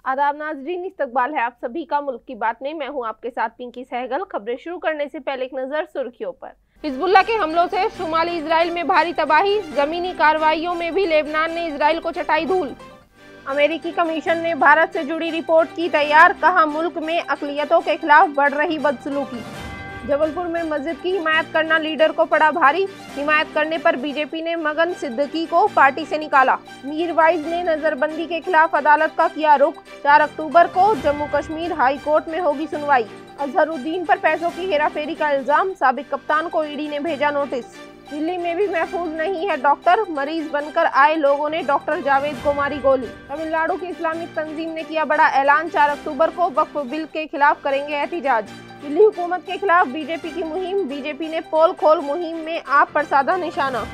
आदाब नाजरीन, इस्तकबाल है आप सभी का मुल्क की बात में। मैं हूं आपके साथ पिंकी सहगल। खबरें शुरू करने से पहले एक नजर सुर्खियों पर। हिजबुल्लाह के हमलों से शुमाली इजराइल में भारी तबाही, जमीनी कार्रवाइयों में भी लेबनान ने इजराइल को चटाई धूल। अमेरिकी कमीशन ने भारत से जुड़ी रिपोर्ट की तैयार, कहा मुल्क में अकलियतों के खिलाफ बढ़ रही बदसलूकी। जबलपुर में मस्जिद की हिमायत करना लीडर को पड़ा भारी, हिमायत करने पर बीजेपी ने मगन सिद्दीकी को पार्टी से निकाला। मीरवाइज ने नजरबंदी के खिलाफ अदालत का किया रुख, 4 अक्टूबर को जम्मू कश्मीर हाई कोर्ट में होगी सुनवाई। अजहरुद्दीन पर पैसों की हेराफेरी का इल्जाम, साबिक कप्तान को ईडी ने भेजा नोटिस। दिल्ली में भी महफूज नहीं है डॉक्टर, मरीज बनकर आए लोगों ने डॉक्टर जावेद को मारी गोली। तमिलनाडु की इस्लामिक तंजीम ने किया बड़ा ऐलान, 4 अक्टूबर को वक्फ बिल के खिलाफ करेंगे एहतिजाज। दिल्ली हुकूमत के खिलाफ बीजेपी की मुहिम, बीजेपी ने पोल खोल मुहिम में आप पर साधा निशाना।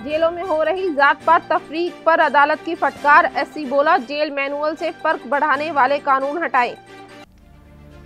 जेलों में हो रही जात पात तफरीक पर अदालत की फटकार, एससी बोला जेल मैनुअल से फर्क बढ़ाने वाले कानून हटाएं।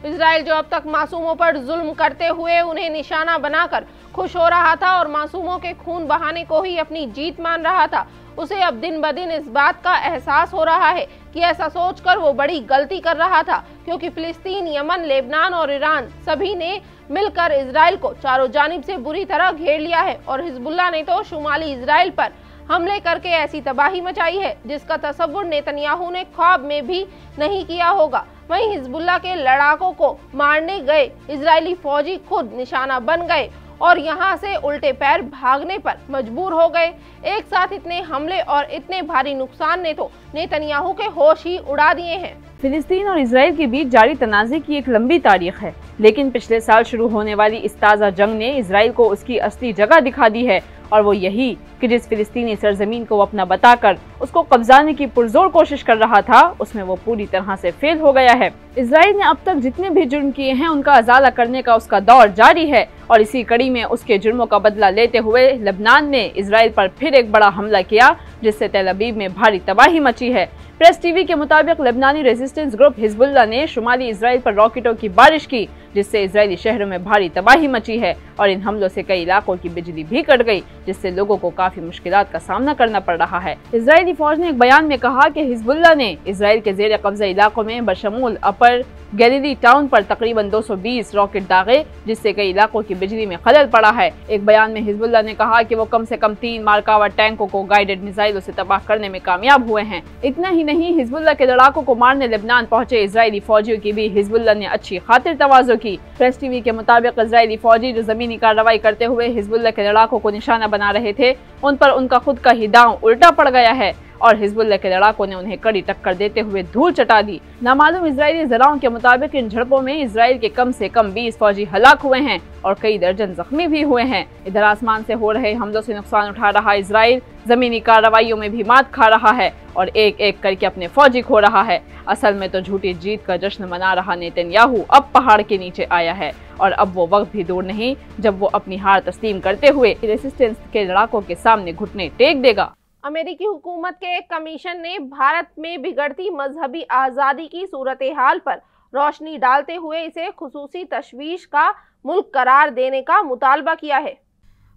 इजराइल जो अब तक मासूमों पर जुल्म करते हुए उन्हें निशाना बनाकर खुश हो रहा था और मासूमों के खून बहाने को ही अपनी जीत मान रहा था, उसे अब दिन ब दिन इस बात का एहसास हो रहा है कि ऐसा सोचकर वो बड़ी गलती कर रहा था, क्योंकि फिलिस्तीन, यमन, लेबनान और ईरान सभी ने मिलकर इजराइल को चारों जानिब से बुरी तरह घेर लिया है और हिजबुल्लाह ने तो शुमाली इजराइल पर हमले करके ऐसी तबाही मचाई है जिसका तसव्वुर नेतन्याहू ने ख्वाब में भी नहीं किया होगा। वहीं हिजबुल्लाह के लड़ाकों को मारने गए इजरायली फौजी खुद निशाना बन गए और यहां से उल्टे पैर भागने पर मजबूर हो गए। एक साथ इतने हमले और इतने भारी नुकसान ने तो नेतन्याहू के होश ही उड़ा दिए हैं। फिलिस्तीन और इजराइल के बीच जारी तनाज़े की एक लंबी तारीख है, लेकिन पिछले साल शुरू होने वाली इस ताज़ा जंग ने इजराइल को उसकी असली जगह दिखा दी है, और वो यही कि जिस फिलिस्तीनी सरजमीन को वो अपना बताकर उसको कब्जाने की पुरजोर कोशिश कर रहा था, उसमें वो पूरी तरह से फेल हो गया है। इजराइल ने अब तक जितने भी जुर्म किए हैं उनका अजाला करने का उसका दौर जारी है, और इसी कड़ी में उसके जुर्मों का बदला लेते हुए लेबनान ने इजराइल पर फिर एक बड़ा हमला किया, जिससे तेल अवीव में भारी तबाही मची है। प्रेस टीवी के मुताबिक लेबनानी रेजिस्टेंस ग्रुप हिजबुल्लाह ने शुमाली इजराइल पर रॉकेटों की बारिश की, जिससे इजरायली शहरों में भारी तबाही मची है और इन हमलों से कई इलाकों की बिजली भी कट गई, जिससे लोगों को काफी मुश्किलात का सामना करना पड़ रहा है। इजरायली फौज ने एक बयान में कहा कि हिजबुल्लाह ने इजराइल के जेर कब्जा इलाकों में बशमूल अपर गैलिली टाउन पर तकरीबन 220 रॉकेट दागे, जिससे कई इलाकों की बिजली में खलल पड़ा है। एक बयान में हिजबुल्लाह ने कहा कि वो कम से कम 3 मार्कावा टैंकों को गाइडेड मिसाइलों से तबाह करने में कामयाब हुए हैं। इतना ही नहीं, हिजबुल्लाह के लड़ाकों को मारने लेबनान पहुंचे इजरायली फौजियों की भी हिजबुल्लाह ने अच्छी खातिर तवाज़ो की। प्रेस टीवी के मुताबिक इजरायली फौजी जो जमीनी कार्रवाई करते हुए हिजबुल्लाह के लड़ाकों को निशाना बना रहे थे, उन पर उनका खुद का ही दांव उल्टा पड़ गया है और हिजबुल्लाह के लड़ाकों ने उन्हें कड़ी टक्कर देते हुए धूल चटा दी। नामालूम इजरायली जराओं के मुताबिक इन झड़पों में इजराइल के कम से कम 20 फौजी हलाक हुए हैं और कई दर्जन जख्मी भी हुए हैं। इधर आसमान से हो रहे हमलों से नुकसान उठा रहा इजराइल जमीनी कार्रवाइयों में भी मात खा रहा है और एक एक करके अपने फौजी खो रहा है। असल में तो झूठी जीत का जश्न मना रहा नेतन्याहू अब पहाड़ के नीचे आया है और अब वो वक्त भी दूर नहीं जब वो अपनी हार तस्लीम करते हुए रेसिस्टेंस के लड़ाकों के सामने घुटने टेक देगा। अमेरिकी हुकूमत के एक कमीशन ने भारत में बिगड़ती मजहबी आज़ादी की सूरत हाल पर रोशनी डालते हुए इसे खुसूसी तशवीश का मुल्क करार देने का मुतालबा किया है।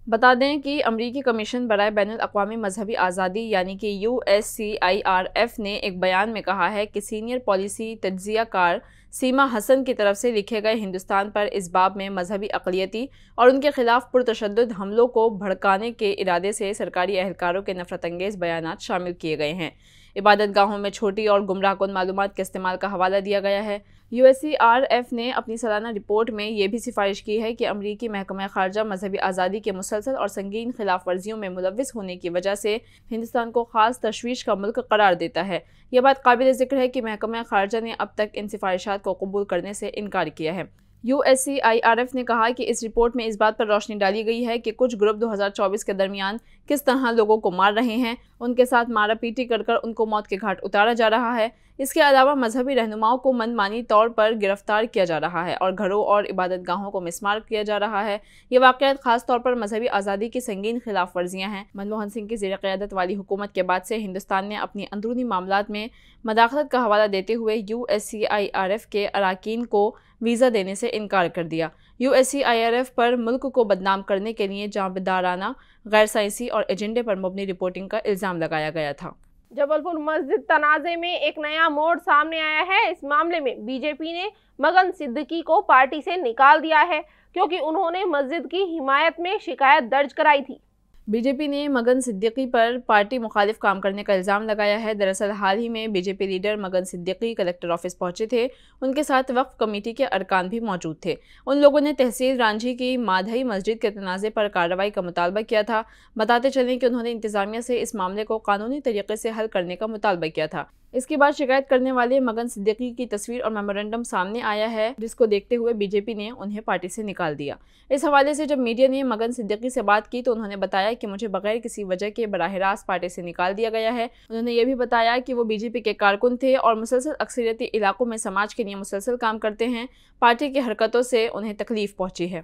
बता दें कि अमरीकी कमीशन बराए बैनुल अक़वामी मजहबी आज़ादी यानी कि USCIRF ने एक बयान में कहा है कि सीनियर पॉलिसी तज्ज़िया कार सीमा हसन की तरफ से लिखे गए हिंदुस्तान पर इस बाब में मजहबी अक़लियती और उनके खिलाफ पुरतशद्दुद हमलों को भड़काने के इरादे से सरकारी एहलकारों के नफरत अंगेज़ बयानात शामिल किए गए हैं। इबादत गाहों में छोटी और गुमराहकुन मालूमात के इस्तेमाल का हवाला दिया गया है। USCIRF ने अपनी सालाना रिपोर्ट में ये भी सिफारिश की है कि अमरीकी महकमा ख़ारजा मजहबी आज़ादी के मुसलसल और संगीन खिलाफ वर्जियों में मुलव्विस होने की वजह से हिंदुस्तान को ख़ास तशवीश का मुल्क करार देता है। यह बात काबिल ज़िक्र है कि महकमा ख़ारजा ने अब तक इन सिफारिशात को कबूल करने से इनकार किया है। USCIRF ने कहा कि इस रिपोर्ट में इस बात पर रोशनी डाली गई है कि कुछ ग्रुप 2024 के दरमियान किस तरह लोगों को मार रहे हैं, उनके साथ मारा पीटी कर उनको मौत के घाट उतारा जा रहा है। इसके अलावा मजहबी रहनुमाओं को मनमानी तौर पर गिरफ्तार किया जा रहा है और घरों और इबादत गाहों को मिसमार किया जा रहा है। ये वाक़यात खास तौर पर मजहबी आज़ादी की संगीन खिलाफ वर्जियाँ हैं। मनमोहन सिंह की ज़ेर क़यादत वाली हुकूमत के बाद से हिंदुस्तान ने अपनी अंदरूनी मामलात में मदाखलत का हवाला देते हुए USCIRF के अरकान को वीज़ा देने से इनकार कर दिया। USCIRF पर मुल्क को बदनाम करने के लिए जांबदाराना, गैर साइंसी और एजेंडे पर मबनी रिपोर्टिंग का इल्ज़ाम लगाया गया था। जबलपुर मस्जिद तनाजे में एक नया मोड़ सामने आया है। इस मामले में बीजेपी ने मगन सिद्दीकी को पार्टी से निकाल दिया है क्योंकि उन्होंने मस्जिद की हिमायत में शिकायत दर्ज कराई थी। बीजेपी ने मगन सिद्दीकी पर पार्टी मुखालिफ काम करने का इल्ज़ाम लगाया है। दरअसल हाल ही में बीजेपी लीडर मगन सिद्दीकी कलेक्टर ऑफिस पहुंचे थे। उनके साथ वक्फ कमेटी के अरकान भी मौजूद थे। उन लोगों ने तहसील रांझी की माधई मस्जिद के तनाज़े पर कार्रवाई का मुतालबा किया था। बताते चलें कि उन्होंने इंतज़ामिया से इस मामले को कानूनी तरीके से हल करने का मुतालबा किया था। इसके बाद शिकायत करने वाले मगन सिद्दीकी की तस्वीर और मेमोरेंडम सामने आया है, जिसको देखते हुए बीजेपी ने उन्हें पार्टी से निकाल दिया। इस हवाले से जब मीडिया ने मगन सिद्दीकी से बात की तो उन्होंने बताया कि मुझे बगैर किसी वजह के बराह रास्त पार्टी से निकाल दिया गया है। उन्होंने ये भी बताया कि वो बीजेपी के कारकुन थे और मुसलसल अक्सरियती इलाकों में समाज के लिए मुसलसल काम करते हैं। पार्टी की हरकतों से उन्हें तकलीफ पहुंची है।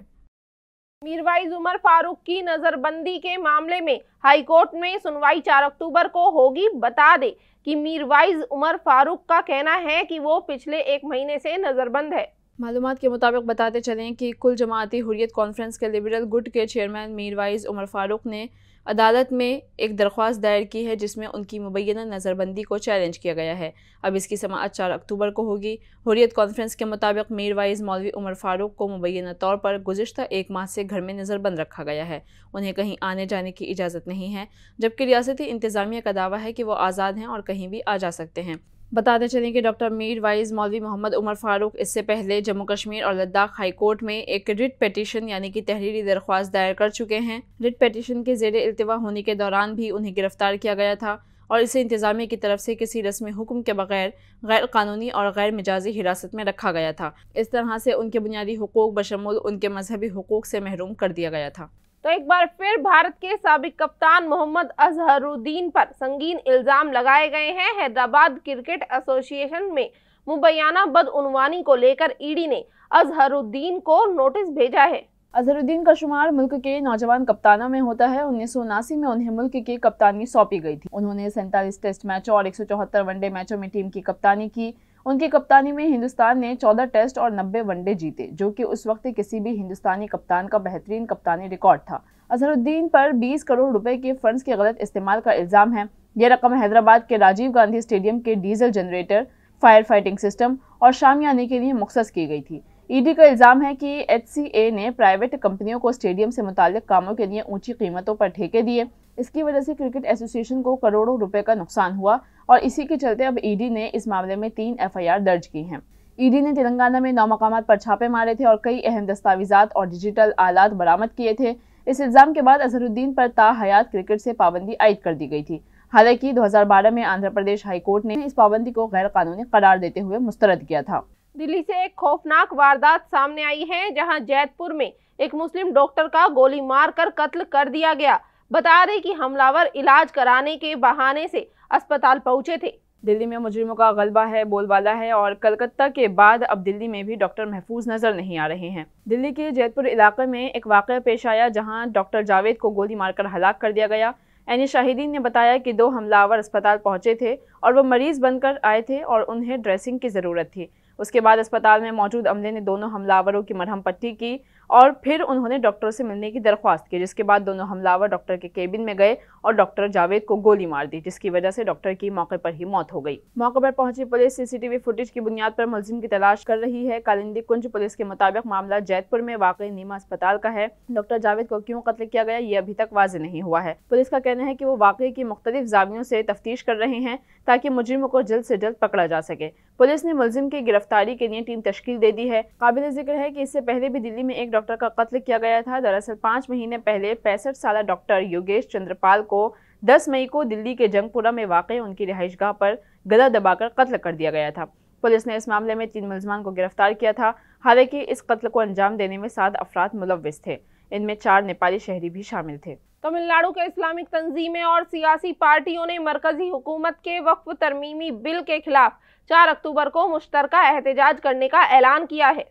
मीरवाइज उमर फारूक की नजरबंदी के मामले में हाईकोर्ट में सुनवाई 4 अक्टूबर को होगी। बता दें कि मीरवाइज उमर फारूक का कहना है कि वो पिछले 1 महीने से नजरबंद है। मालूमात के मुताबिक बताते चलें कि कुल जमाती हुर्रियत कॉन्फ्रेंस के लिबरल गुट के चेयरमैन मीरवाइज उमर फारूक ने अदालत में एक दरख्वास्त दायर की है जिसमें उनकी मुबैना नज़रबंदी को चैलेंज किया गया है। अब इसकी समाअत 4 अक्टूबर को होगी। हुर्रियत कॉन्फ्रेंस के मुताबिक मीरवाइज मौलवी उमर फारूक को मुबैना तौर पर गुज़िश्ता 1 माह से घर में नज़रबंद रखा गया है। उन्हें कहीं आने जाने की इजाज़त नहीं है, जबकि रियासती इंतज़ामिया का दावा है कि वो आज़ाद हैं और कहीं भी आ जा सकते हैं। बताते चलें कि डॉक्टर मीरवाइज मौलवी मोहम्मद उमर फारूक इससे पहले जम्मू कश्मीर और लद्दाख हाई कोर्ट में एक रिट पेटिशन यानी कि तहरीरी दरख्वास्त दायर कर चुके हैं। रिट पेटिशन के ज़ेरे इल्तिवा होने के दौरान भी उन्हें गिरफ्तार किया गया था और इसे इंतज़ामिया की तरफ से किसी रस्मी हुक्म के बगैर गैर कानूनी और गैर मिजाजी हिरासत में रखा गया था। इस तरह से उनके बुनियादी हुकूक बशमूल उनके मजहबी हुकूक से महरूम कर दिया गया था। तो एक बार फिर भारत के साबिक कप्तान मोहम्मद अजहरुद्दीन पर संगीन इल्जाम लगाए गए हैं। हैदराबाद क्रिकेट एसोसिएशन में मुबैना बदउनवानी को लेकर ईडी ने अजहरुद्दीन को नोटिस भेजा है। अजहरुद्दीन का शुमार मुल्क के नौजवान कप्तानों में होता है। 1979 में उन्हें मुल्क की कप्तानी सौंपी गई थी। उन्होंने 47 टेस्ट मैचों और 174 वनडे मैचों में टीम की कप्तानी की। उनकी कप्तानी में हिंदुस्तान ने 14 टेस्ट और 90 वनडे जीते, जो कि उस वक्त किसी भी हिंदुस्तानी कप्तान का बेहतरीन कप्तानी रिकॉर्ड था। अजहरुद्दीन पर 20 करोड़ रुपए के फंड्स के गलत इस्तेमाल का इल्जाम है। यह रकम हैदराबाद के राजीव गांधी स्टेडियम के diesel generator, fire fighting system और शामियाने के लिए मुख्तस की गई थी। ईडी का इल्जाम है कि HCA ने प्राइवेट कंपनियों को स्टेडियम से मुताल्लिक कामों के लिए ऊंची कीमतों पर ठेके दिए। इसकी वजह से क्रिकेट एसोसिएशन को करोड़ों रुपए का नुकसान हुआ और इसी के चलते अब ईडी ने इस मामले में 3 FIR दर्ज की हैं। ईडी ने तेलंगाना में 9 मकामात पर छापे मारे थे और कई अहम दस्तावेजात और डिजिटल आलात बरामद किए थे। इस इल्जाम के बाद अजहरुद्दीन पर ताहयात क्रिकेट से पाबंदी आयद कर दी गई थी। हालांकि 2012 में आंध्र प्रदेश हाई कोर्ट ने इस पाबंदी को गैर कानूनी करार देते हुए मुस्तरद किया था। दिल्ली से एक खौफनाक वारदात सामने आई है, जहां जैतपुर में एक मुस्लिम डॉक्टर का गोली मारकर कत्ल कर दिया गया। बता दें कि हमलावर इलाज कराने के बहाने से अस्पताल पहुंचे थे। दिल्ली में मुजरिमों का गलबा है, बोलबाला है और कलकत्ता के बाद अब दिल्ली में भी डॉक्टर महफूज नजर नहीं आ रहे हैं। दिल्ली के जैतपुर इलाके में एक वाक़या पेश आया जहां डॉक्टर जावेद को गोली मारकर हलाक कर दिया गया। यानी शाहिदीन ने बताया कि 2 हमलावर अस्पताल पहुंचे थे और वो मरीज बनकर आए थे और उन्हें ड्रेसिंग की ज़रूरत थी। उसके बाद अस्पताल में मौजूद अमले ने दोनों हमलावरों की मरहम पट्टी की और फिर उन्होंने डॉक्टर से मिलने की दरख्वास्त की, जिसके बाद दोनों हमलावर डॉक्टर के केबिन में गए और डॉक्टर जावेद को गोली मार दी, जिसकी वजह से डॉक्टर की मौके पर ही मौत हो गई। मौके पर पहुंची पुलिस CCTV फुटेज की बुनियाद पर मुलजिम की तलाश कर रही है। कालिंदी कुंज पुलिस के मुताबिक मामला जैतपुर में वाक़ई नीमा अस्पताल का है। डॉक्टर जावेद को क्यों कत्ल किया गया ये अभी तक वाज़ेह नहीं हुआ है। पुलिस का कहना है कि वो वाक़ई की मुख्तलिफ ज़ावियों से तफ्तीश कर रहे हैं ताकि मुजरिमों को जल्द से जल्द पकड़ा जा सके। पुलिस ने मुलजिम की गिरफ्तारी के लिए टीम तश्कील दे दी है। काबिल जिक्र है कि इससे पहले भी दिल्ली में एक डॉक्टर का कत्ल किया गया था। दरअसल 5 महीने पहले 65 साला डॉक्टर योगेश चंद्रपाल को 10 मई को दिल्ली के जंगपुरा में वाक़ई उनकी रिहाइशगाह पर गला दबाकर कत्ल कर दिया गया था। पुलिस ने इस मामले में 3 मुलजमान को गिरफ्तार किया था। हालांकि इस कत्ल को अंजाम देने में 7 अफराद मुलव्विस थे। इनमें 4 नेपाली शहरी भी शामिल थे। तमिलनाडु के इस्लामिक तंजीमें और सियासी पार्टियों ने मरकजी हुकूमत के वक्फ तरमीमी बिल के खिलाफ 4 अक्टूबर को मुश्तरका एहतजाज करने का ऐलान किया है।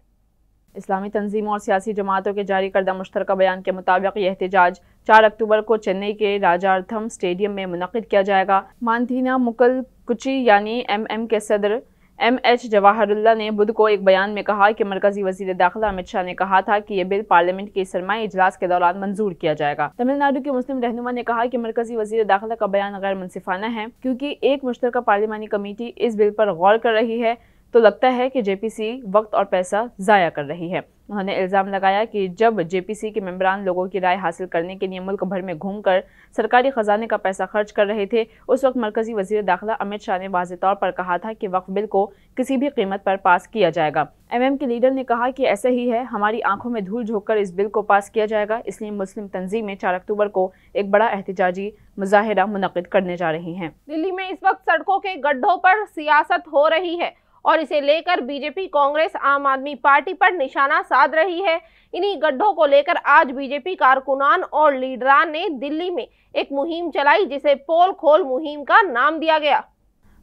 इस्लामी तंजीमों और सियासी जमातों के जारी करदा मुश्तरका बयान के मुताबिक यह एहतजाज 4 अक्टूबर को चेन्नई के राजार्थम स्टेडियम में मुनक्किद किया जाएगा। मानथीना मुकल कुची यानी MM के सदर MH जवाहरुल्लाह ने बुध को एक बयान में कहा कि मरकजी वजीर दाखिला अमित शाह ने कहा था कि यह बिल पार्लियामेंट के सरमाई इजलास के दौरान मंजूर किया जाएगा। तमिलनाडु के मुस्लिम रहनुमा ने कहा कि मरकजी वजीर दाखिला का बयान गैर मुनसिफाना है, क्योंकि एक मुश्तरका पार्लियामानी कमेटी इस बिल पर गौर कर रही है तो लगता है कि JPC वक्त और पैसा जाया कर रही है। उन्होंने इल्जाम लगाया कि जब JPC के मेंबरान लोगों की राय हासिल करने के लिए मुल्क भर में घूमकर सरकारी खजाने का पैसा खर्च कर रहे थे, उस वक्त मरकजी वजीर दाखिला अमित शाह ने वाज़ेह तौर पर कहा था कि वक्फ बिल को किसी भी कीमत पर पास किया जाएगा। MM के लीडर ने कहा कि ऐसा ही है, हमारी आंखों में धूल झोंककर इस बिल को पास किया जाएगा, इसलिए मुस्लिम तंजीमें 4 अक्टूबर को एक बड़ा एहतजाजी मुजाहिरा मुनक्किद करने जा रही हैं। दिल्ली में इस वक्त सड़कों के गड्ढों पर सियासत हो रही है और इसे लेकर बीजेपी, कांग्रेस, आम आदमी पार्टी पर निशाना साध रही है। इन्हीं गड्ढों को लेकर आज बीजेपी कारकुनान और लीडरान ने दिल्ली में एक मुहिम चलाई, जिसे पोल खोल मुहिम का नाम दिया गया।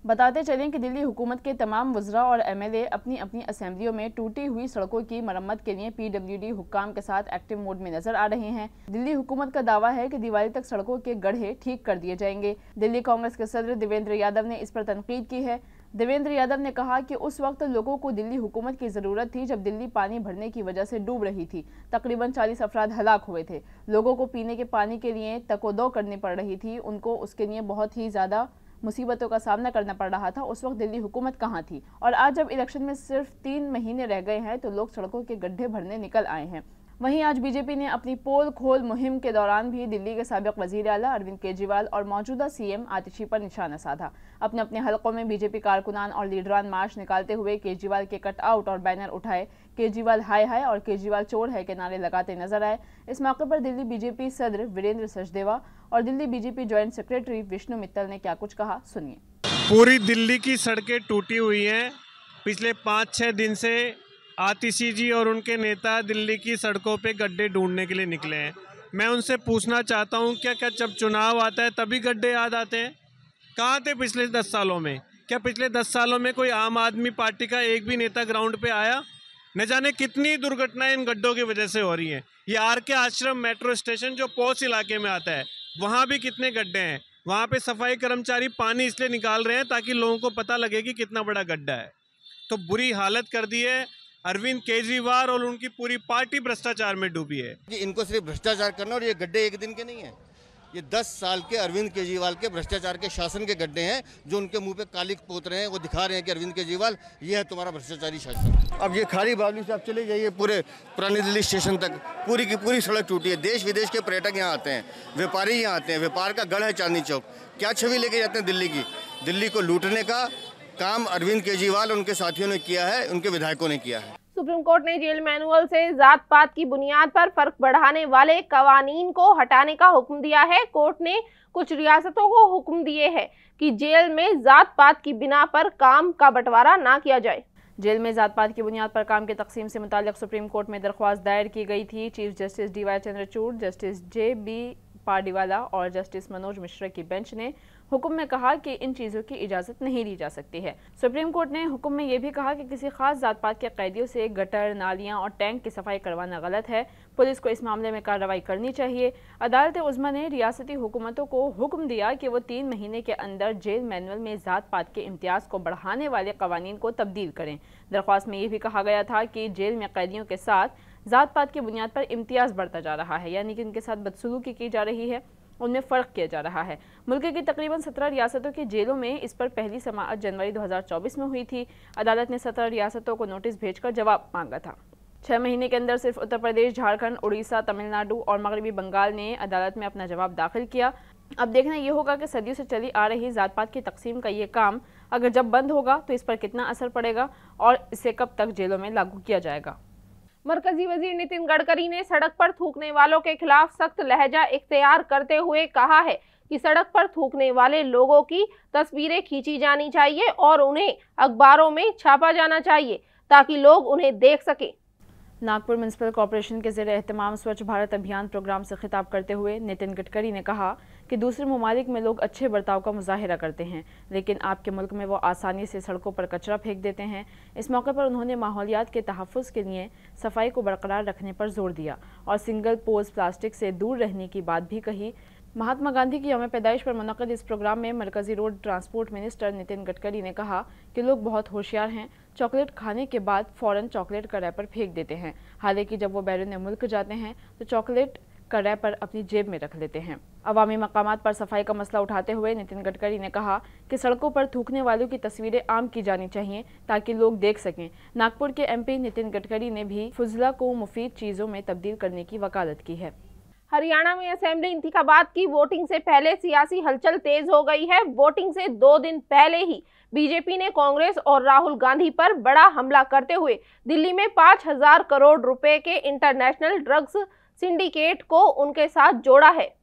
बताते चलें कि दिल्ली हुकूमत के तमाम वज़रा और MLA अपनी अपनी असेंबलियों में टूटी हुई सड़कों की मरम्मत के लिए PWD हुक्काम के साथ एक्टिव मोड में नजर आ रहे हैं। दिल्ली हुकूमत का दावा है कि दिवाली तक सड़कों के गड्ढे ठीक कर दिए जाएंगे। दिल्ली कांग्रेस के सदर देवेंद्र यादव ने इस पर तनकीद की है। देवेंद्र यादव ने कहा कि उस वक्त लोगों को दिल्ली हुकूमत की ज़रूरत थी जब दिल्ली पानी भरने की वजह से डूब रही थी। तकरीबन 40 अफराद हलाक हुए थे। लोगों को पीने के पानी के लिए तकोदो करनी पड़ रही थी। उनको उसके लिए बहुत ही ज़्यादा मुसीबतों का सामना करना पड़ रहा था। उस वक्त दिल्ली हुकूमत कहाँ थी? और आज जब इलेक्शन में सिर्फ 3 महीने रह गए हैं तो लोग सड़कों के गड्ढे भरने निकल आए हैं। वहीं आज बीजेपी ने अपनी पोल खोल मुहिम के दौरान भी दिल्ली के साबिक वजीर आला अरविंद केजरीवाल और मौजूदा CM आतिशी पर निशाना साधा। अपने अपने हलकों में बीजेपी कारकुनान और लीडरान मार्च निकालते हुए केजरीवाल के कटआउट और बैनर उठाए, केजरीवाल हाय हाय और केजरीवाल चोर है के नारे लगाते नजर आए। इस मौके पर दिल्ली बीजेपी सदर वीरेंद्र सचदेवा और Delhi BJP joint secretary Vishnu Mittal ने क्या कुछ कहा, सुनिए। पूरी दिल्ली की सड़कें टूटी हुई हैं। पिछले 5-6 दिन से आतिशी जी और उनके नेता दिल्ली की सड़कों पे गड्ढे ढूंढने के लिए निकले हैं। मैं उनसे पूछना चाहता हूं, क्या जब चुनाव आता है तभी गड्ढे याद आते हैं? कहाँ थे पिछले 10 सालों में? क्या पिछले 10 सालों में कोई आम आदमी पार्टी का एक भी नेता ग्राउंड पे आया? न जाने कितनी दुर्घटनाएं इन गड्ढों की वजह से हो रही हैं। ये RK आश्रम मेट्रो स्टेशन जो पोस्ट इलाके में आता है, वहाँ भी कितने गड्ढे हैं। वहाँ पे सफाई कर्मचारी पानी इसलिए निकाल रहे हैं ताकि लोगों को पता लगे कि कितना बड़ा गड्ढा है। तो बुरी हालत कर दी है। अरविंद केजरीवाल और उनकी पूरी पार्टी भ्रष्टाचार में डूबी है। इनको सिर्फ भ्रष्टाचार करना, और ये गड्ढे एक दिन के नहीं है, ये 10 साल के अरविंद केजरीवाल के भ्रष्टाचार के शासन के गड्ढे हैं जो उनके मुंह पे कालिक पोत रहे हैं। वो दिखा रहे हैं कि अरविंद केजरीवाल ये है तुम्हारा भ्रष्टाचारी शासन। अब ये खारी बावली से आप चले जाइए पूरे पुरानी दिल्ली स्टेशन तक, पूरी की पूरी सड़क टूटी है। देश विदेश के पर्यटक यहाँ आते हैं, व्यापारी यहाँ आते हैं, व्यापार का गढ़ है चांदनी चौक। क्या छवि लेके जाते हैं दिल्ली की? दिल्ली को लूटने का काम अरविंद केजरीवाल और उनके साथियों ने किया है, उनके विधायकों ने किया है। सुप्रीम कोर्ट ने जेल मैनुअल से जात पात की बुनियाद पर फर्क बढ़ाने वाले कवानीन को हटाने का हुक्म दिया है। कोर्ट ने कुछ रियासतों को हुक्म दिए हैं कि जेल में जात पात की बिना पर काम का बंटवारा ना किया जाए। जेल में जात पात की बुनियाद पर काम की तकसीम से मुताल्लिक सुप्रीम कोर्ट में दरख्वास्त दायर की गई थी। Chief justice DY Chandrachud, justice JB Pardiwala और जस्टिस मनोज मिश्रा की बेंच ने हुक्म में कहा कि इन चीज़ों की इजाज़त नहीं दी जा सकती है। सुप्रीम कोर्ट ने हुक्म में यह भी कहा कि किसी खास जात पात के कैदियों से गटर, नालियां और टैंक की सफाई करवाना गलत है। पुलिस को इस मामले में कार्रवाई करनी चाहिए। अदालत उज़्मा ने रियासती हुकूमतों को हुक्म दिया कि वो 3 महीने के अंदर जेल मैनुअल में जात पात के इम्तियाज़ को बढ़ाने वाले कवानीन को तब्दील करें। दरख्वास्त में यह भी कहा गया था कि जेल में कैदियों के साथ जात पात की बुनियाद पर इम्तियाज़ बढ़ता जा रहा है, यानी कि उनके साथ बदसलूकी की जा रही है, उनमें फ़र्क किया जा रहा है। मुल्क की तकरीबन 17 रियासतों की जेलों में इस पर पहली समाअत जनवरी 2024 में हुई थी। अदालत ने 17 रियासतों को नोटिस भेजकर जवाब मांगा था। 6 महीने के अंदर सिर्फ उत्तर प्रदेश, झारखंड, उड़ीसा, तमिलनाडु और मगरबी बंगाल ने अदालत में अपना जवाब दाखिल किया। अब देखना ये होगा कि सदियों से चली आ रही जात पात की तकसीम का ये काम अगर जब बंद होगा तो इस पर कितना असर पड़ेगा और इसे कब तक जेलों में लागू किया जाएगा। मरकजी वजीर नितिन गडकरी ने सड़क पर थूकने वालों के खिलाफ सख्त लहजा इख्तियार करते हुए कहा है कि सड़क पर थूकने वाले लोगों की तस्वीरें खींची जानी चाहिए और उन्हें अखबारों में छापा जाना चाहिए ताकि लोग उन्हें देख सकें। नागपुर म्यूनसिपल कॉरपोरेशन के ज़रिए एहतमाम स्वच्छ भारत अभियान प्रोग्राम से खिताब करते हुए नितिन गडकरी ने कहा कि दूसरे ममालिक में लोग अच्छे बर्ताव का मुजाहिरा करते हैं, लेकिन आपके मुल्क में वो आसानी से सड़कों पर कचरा फेंक देते हैं। इस मौके पर उन्होंने माहौलियात के तहफ़्फ़ुज़ के लिए सफाई को बरकरार रखने पर जोर दिया और सिंगल पोज प्लास्टिक से दूर रहने की बात भी कही। महात्मा गांधी की यौम पैदाइश पर मुनक़्क़िद इस प्रोग्राम में मरकजी road transport minister Nitin Gadkari ने कहा कि लोग बहुत होशियार हैं, चॉकलेट खाने के बाद फ़ौरन चॉकलेट का रैपर फेंक देते हैं। हालांकि जब वो बैरून मुल्क जाते हैं तो चॉकलेट का रैपर अपनी जेब में रख लेते हैं। अवामी मकामात पर सफाई का मसला उठाते हुए नितिन गडकरी ने कहा कि सड़कों पर थूकने वालों की तस्वीरें आम की जानी चाहिए ताकि लोग देख सकें। नागपुर के MP नितिन गडकरी ने भी फुजला को मुफीद चीज़ों में तब्दील करने की वकालत की है। हरियाणा में असेंबली इंतखाबात की वोटिंग से पहले सियासी हलचल तेज हो गई है। वोटिंग से 2 दिन पहले ही बीजेपी ने कांग्रेस और राहुल गांधी पर बड़ा हमला करते हुए दिल्ली में 5000 करोड़ रुपए के इंटरनेशनल ड्रग्स सिंडिकेट को उनके साथ जोड़ा है।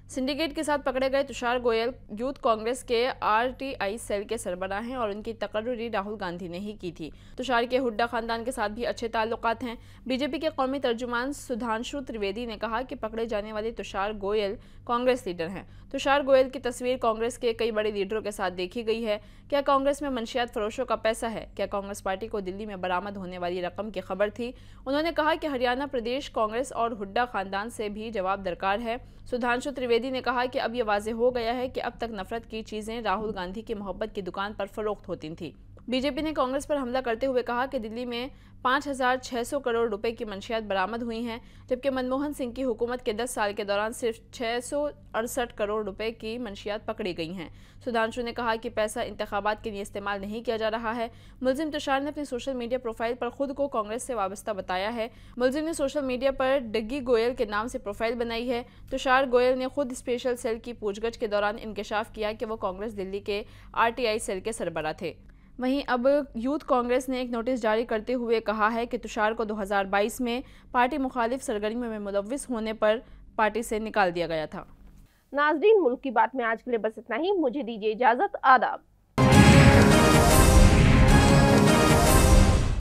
सिंडिकेट के साथ पकड़े गए तुषार गोयल यूथ कांग्रेस के RTI सेल के सरबराह हैं और उनकी तकर्री राहुल गांधी ने ही की थी। तुषार के हुड्डा खानदान के साथ भी अच्छे ताल्लुकात हैं। बीजेपी के कौमी तर्जुमान सुधांशु त्रिवेदी ने कहा कि पकड़े जाने वाले तुषार गोयल कांग्रेस लीडर हैं। तुषार गोयल की तस्वीर कांग्रेस के कई बड़े लीडरों के साथ देखी गई है। क्या कांग्रेस में मंशियात फरोशों का पैसा है? क्या कांग्रेस पार्टी को दिल्ली में बरामद होने वाली रकम की खबर थी? उन्होंने कहा कि हरियाणा प्रदेश कांग्रेस और हुड्डा खानदान से भी जवाब दरकार है। सुधांशु त्रिवेदी ने कहा कि अब यह वाज़ेह हो गया है कि अब तक नफरत की चीज़ें राहुल गांधी की मोहब्बत की दुकान पर फरोख्त होती थी। बीजेपी ने कांग्रेस पर हमला करते हुए कहा कि दिल्ली में 5600 करोड़ रुपए की मंशियात बरामद हुई हैं, जबकि मनमोहन सिंह की हुकूमत के 10 साल के दौरान सिर्फ 668 करोड़ रुपए की मंशियात पकड़ी गई हैं। सुधांशु ने कहा कि पैसा इंतखाबात के लिए इस्तेमाल नहीं किया जा रहा है। मुलजिम तुषार ने अपनी सोशल मीडिया प्रोफाइल पर खुद को कांग्रेस से वाबस्ता बताया है। मुलजिम ने सोशल मीडिया पर डग्गी गोयल के नाम से प्रोफाइल बनाई है। तुषार गोयल ने खुद स्पेशल सेल की पूछगछ के दौरान इंकशाफ किया कि वो कांग्रेस दिल्ली के RTI सेल के सरबराह थे। वहीं अब यूथ कांग्रेस ने एक नोटिस जारी करते हुए कहा है कि तुषार को 2022 में पार्टी मुखालिफ सरगर्मियों में मुलव्विस होने पर पार्टी से निकाल दिया गया था। नाज़रीन, मुल्क की बात में आज के लिए बस इतना ही। मुझे दीजिए इजाजत। आदाब।